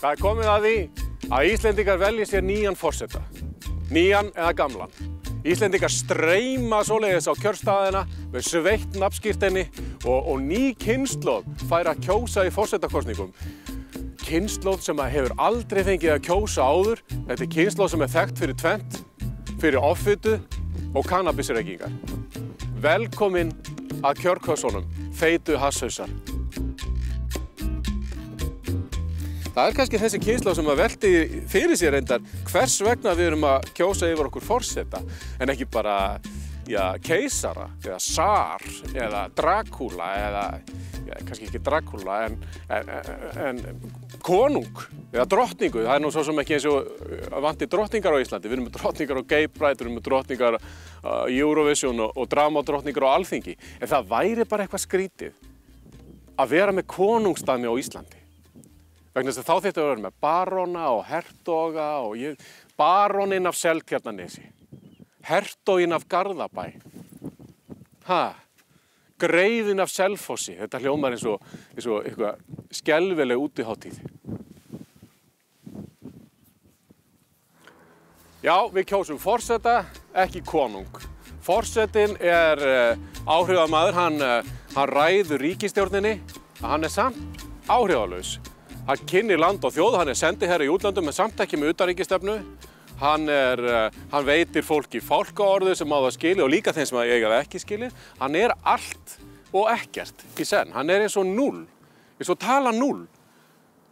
Það komið að því að Íslendingar velji sér nýjan forseta. Nýjan eða gamlan. Íslendingar streyma svoleiðis á kjörstaðina með sveitt nafnskírteini og ný kynslóð fær að kjósa í forsetakosningum. Kynslóð sem hefur aldrei fengið að kjósa áður. Þetta kynslóð sem þekkt fyrir tvennt, fyrir offitu og kannabisreykingar. Velkomin að kjörkössunum, feitu hasshausar. Það kannski þessi kynslóð sem velti fyrir sér reyndar hvers vegna við erum að kjósa yfir okkur forseta, en ekki bara keisara, eða tsar, eða Drakúla, eða kannski ekki Drakúla, en konung, eða drottningu. Það nú svo sem ekki eins og vanti drottningar á Íslandi. Við erum með drottningar á Gay Pride, við erum með drottningar á Eurovision og dramadrottningar á Alþingi. En það væri bara eitthvað skrítið að vera með konungsdæmi á Íslandi. Vegna þess að þá þyrfti að vera með baróna og hertoga og baróninn af Seltjarnarnesi, hertoginn af Garðabæ, greifinn af Selfossi. Þetta hljómar eins og eitthvað skelfileg útihátíð. Já, við kjósum forseta, ekki konung. Forsetinn áhrifamaður, hann ræður ríkisstjórninni, hann samt áhrifalaus. Hann kynnir land og þjóð, hann sendiherra í útlöndum en samt ekki með utanríkisstefnu. Hann veitir fólki fálkaorðu sem á það skilið og líka þeim sem eiga það ekki skilið. Hann allt og ekkert í senn. Hann eins og núll, eins og tala núll.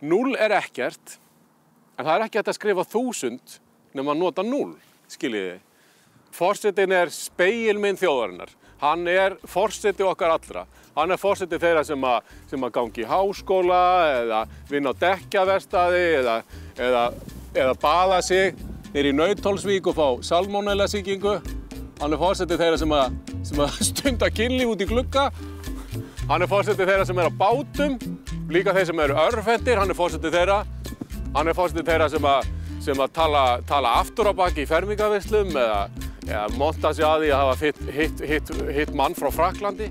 Núll ekkert, en það ekki hægt að skrifa 1000 nema að nota núll, skiljiði. Forsetinn spegilmynd þjóðarinnar. Hann forseti okkar allra. Hann forseti þeirra sem að gangi í háskóla eða vinna á dekkjaverkstæði eða baða sig niður í Nauthólsvík og fá salmonellasýkingu. Hann forseti þeirra sem að stunda kynlíf út í glugga. Hann forseti þeirra sem á bátum, líka þeir sem örvhentir. Hann forseti þeirra. Hann forseti þeirra sem að tala aftur á baki í fermingarveislum eða monta sig að því að hafa hitt mann frá Frakklandi.